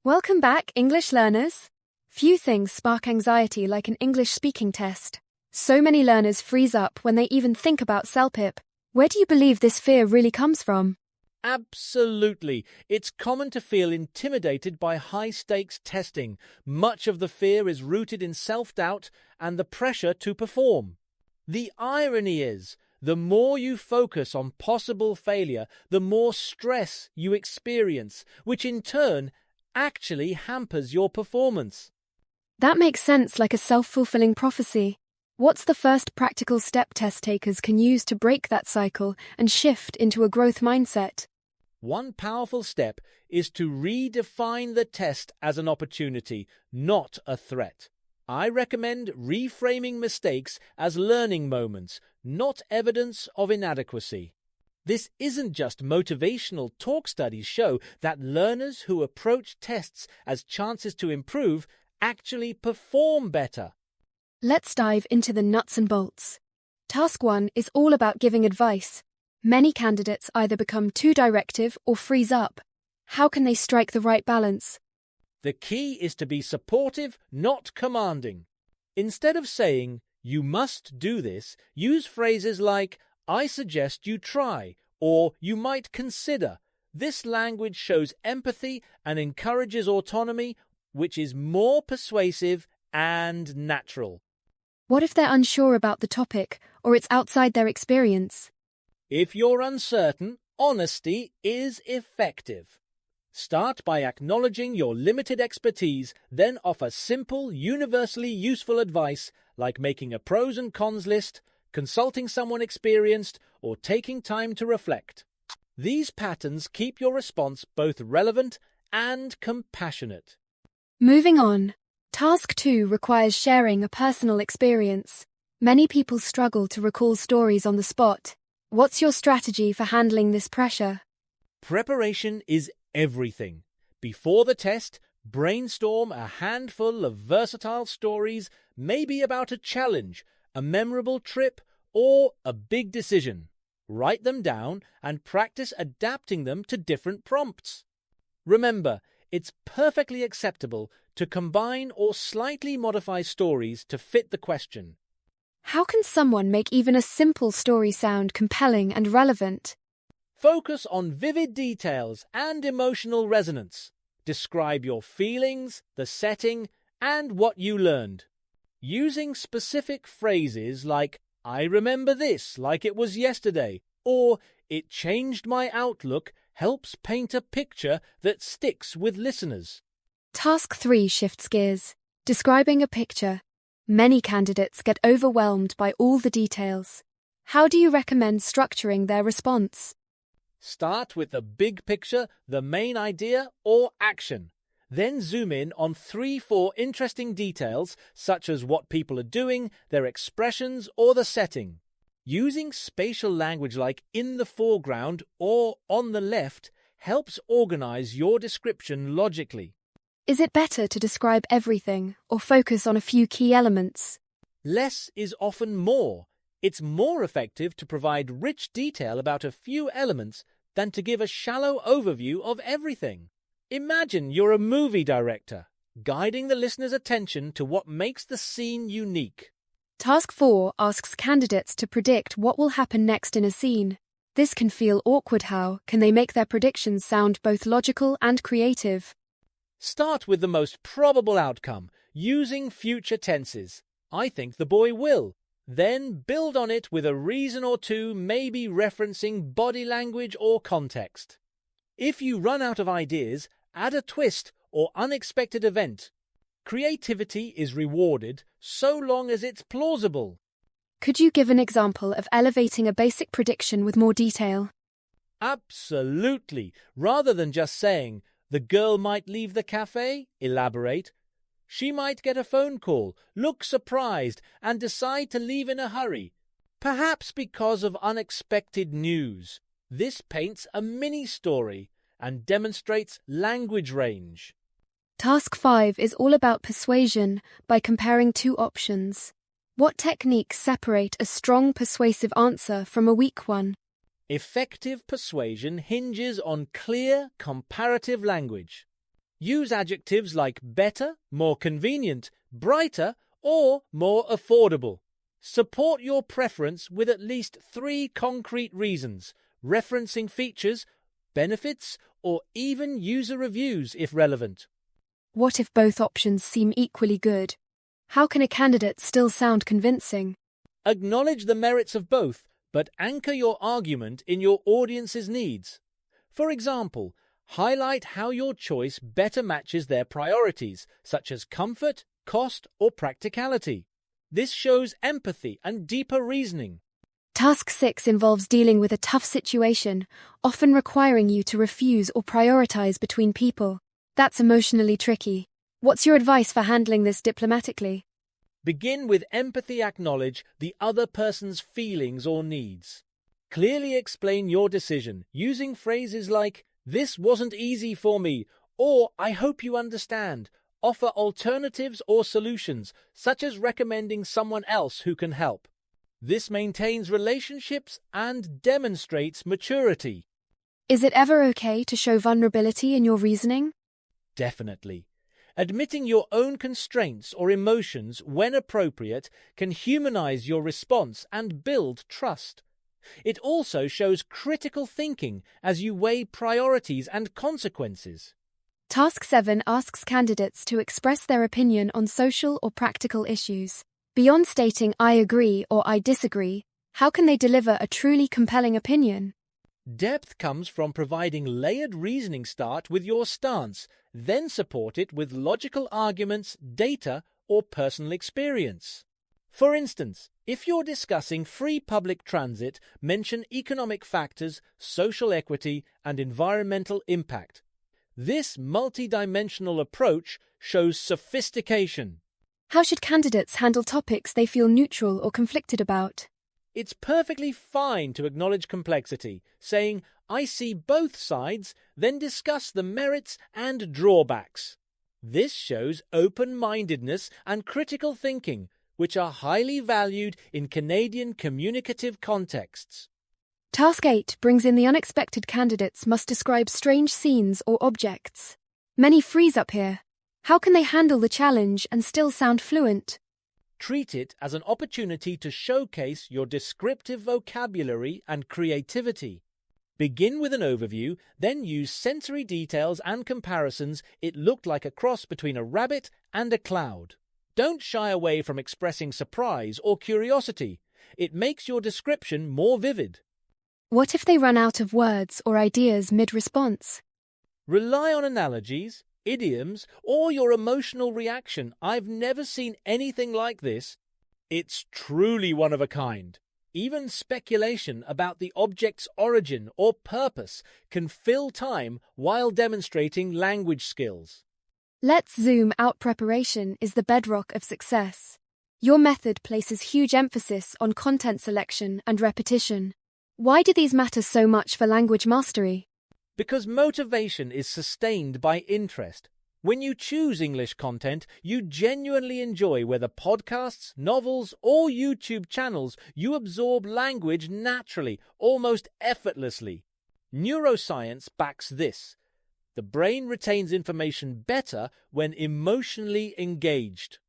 Welcome back, English learners. Few things spark anxiety like an English speaking test. So many learners freeze up when they even think about CELPIP. Where do you believe this fear really comes from? Absolutely. It's common to feel intimidated by high-stakes testing. Much of the fear is rooted in self-doubt and the pressure to perform. The irony is, the more you focus on possible failure, the more stress you experience, which in turn actually hampers your performance. That makes sense, like a self-fulfilling prophecy. What's the first practical step test takers can use to break that cycle and shift into a growth mindset? One powerful step is to redefine the test as an opportunity, not a threat. I recommend reframing mistakes as learning moments, not evidence of inadequacy. This isn't just motivational talk. Studies show that learners who approach tests as chances to improve actually perform better. Let's dive into the nuts and bolts. Task 1 is all about giving advice. Many candidates either become too directive or freeze up. How can they strike the right balance? The key is to be supportive, not commanding. Instead of saying, "You must do this," use phrases like, "I suggest you try," or "you might consider." This language shows empathy and encourages autonomy, which is more persuasive and natural. What if they're unsure about the topic or it's outside their experience? If you're uncertain, honesty is effective. Start by acknowledging your limited expertise, then offer simple, universally useful advice like making a pros and cons list, consulting someone experienced, or taking time to reflect. These patterns keep your response both relevant and compassionate. Moving on. Task 2 requires sharing a personal experience. Many people struggle to recall stories on the spot. What's your strategy for handling this pressure? Preparation is everything. Before the test, brainstorm a handful of versatile stories, maybe about a challenge, a memorable trip, or a big decision. Write them down and practice adapting them to different prompts. Remember, it's perfectly acceptable to combine or slightly modify stories to fit the question. How can someone make even a simple story sound compelling and relevant? Focus on vivid details and emotional resonance. Describe your feelings, the setting, and what you learned. Using specific phrases like, "I remember this like it was yesterday," or "it changed my outlook," helps paint a picture that sticks with listeners. Task 3 shifts gears. Describing a picture. Many candidates get overwhelmed by all the details. How do you recommend structuring their response? Start with the big picture, the main idea, or action. Then zoom in on 3-4 interesting details, such as what people are doing, their expressions, or the setting. Using spatial language like "in the foreground" or "on the left" helps organize your description logically. Is it better to describe everything or focus on a few key elements? Less is often more. It's more effective to provide rich detail about a few elements than to give a shallow overview of everything. Imagine you're a movie director, guiding the listener's attention to what makes the scene unique. Task 4 asks candidates to predict what will happen next in a scene. This can feel awkward. How can they make their predictions sound both logical and creative? Start with the most probable outcome, using future tenses. "I think the boy will." Then build on it with a reason or two, maybe referencing body language or context. If you run out of ideas, add a twist or unexpected event. Creativity is rewarded so long as it's plausible. Could you give an example of elevating a basic prediction with more detail? Absolutely. Rather than just saying, "The girl might leave the cafe," elaborate. "She might get a phone call, look surprised, and decide to leave in a hurry, perhaps because of unexpected news." This paints a mini-story and demonstrates language range. Task 5 is all about persuasion by comparing two options. What techniques separate a strong persuasive answer from a weak one? Effective persuasion hinges on clear, comparative language. Use adjectives like better, more convenient, brighter, or more affordable. Support your preference with at least 3 concrete reasons, referencing features, benefits, or even user reviews if relevant. What if both options seem equally good? How can a candidate still sound convincing? Acknowledge the merits of both, but anchor your argument in your audience's needs. For example, highlight how your choice better matches their priorities, such as comfort, cost, or practicality. This shows empathy and deeper reasoning. Task 6 involves dealing with a tough situation, often requiring you to refuse or prioritize between people. That's emotionally tricky. What's your advice for handling this diplomatically? Begin with empathy. Acknowledge the other person's feelings or needs. Clearly explain your decision using phrases like, "This wasn't easy for me," or "I hope you understand." Offer alternatives or solutions, such as recommending someone else who can help. This maintains relationships and demonstrates maturity. Is it ever okay to show vulnerability in your reasoning? Definitely. Admitting your own constraints or emotions when appropriate can humanize your response and build trust. It also shows critical thinking as you weigh priorities and consequences. Task 7 asks candidates to express their opinion on social or practical issues. Beyond stating "I agree" or "I disagree," how can they deliver a truly compelling opinion? Depth comes from providing layered reasoning. Start with your stance, then support it with logical arguments, data, or personal experience. For instance, if you're discussing free public transit, mention economic factors, social equity, and environmental impact. This multi-dimensional approach shows sophistication. How should candidates handle topics they feel neutral or conflicted about? It's perfectly fine to acknowledge complexity, saying, "I see both sides," then discuss the merits and drawbacks. This shows open-mindedness and critical thinking, which are highly valued in Canadian communicative contexts. Task 8 brings in the unexpected. Candidates must describe strange scenes or objects. Many freeze up here. How can they handle the challenge and still sound fluent? Treat it as an opportunity to showcase your descriptive vocabulary and creativity. Begin with an overview, then use sensory details and comparisons. It looked like a cross between a rabbit and a cloud. Don't shy away from expressing surprise or curiosity. It makes your description more vivid. What if they run out of words or ideas mid-response? Rely on analogies, idioms, or your emotional reaction. "I've never seen anything like this." It's truly one of a kind. Even speculation about the object's origin or purpose can fill time while demonstrating language skills. Let's zoom out. Preparation is the bedrock of success. Your method places huge emphasis on content selection and repetition. Why do these matter so much for language mastery? Because motivation is sustained by interest. When you choose English content you genuinely enjoy, whether podcasts, novels, or YouTube channels, you absorb language naturally, almost effortlessly. Neuroscience backs this. The brain retains information better when emotionally engaged.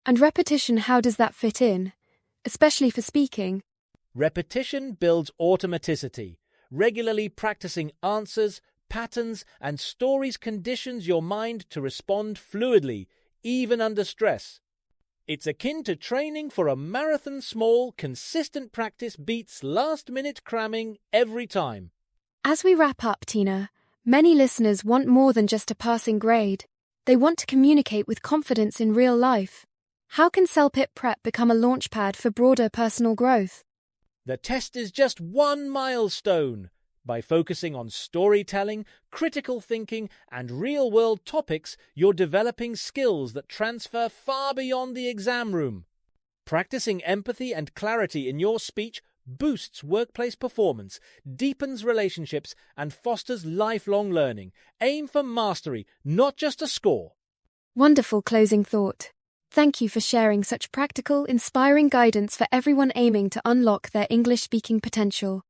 And repetition, how does that fit in? Especially for speaking. Repetition builds automaticity. Regularly practicing answers, patterns, and stories conditions your mind to respond fluidly, even under stress. It's akin to training for a marathon. Small, consistent practice beats last-minute cramming every time. As we wrap up, Tina, many listeners want more than just a passing grade. They want to communicate with confidence in real life. How can CELPIP Prep become a launchpad for broader personal growth? The test is just one milestone. By focusing on storytelling, critical thinking, and real-world topics, you're developing skills that transfer far beyond the exam room. Practicing empathy and clarity in your speech boosts workplace performance, deepens relationships, and fosters lifelong learning. Aim for mastery, not just a score. Wonderful closing thought. Thank you for sharing such practical, inspiring guidance for everyone aiming to unlock their English-speaking potential.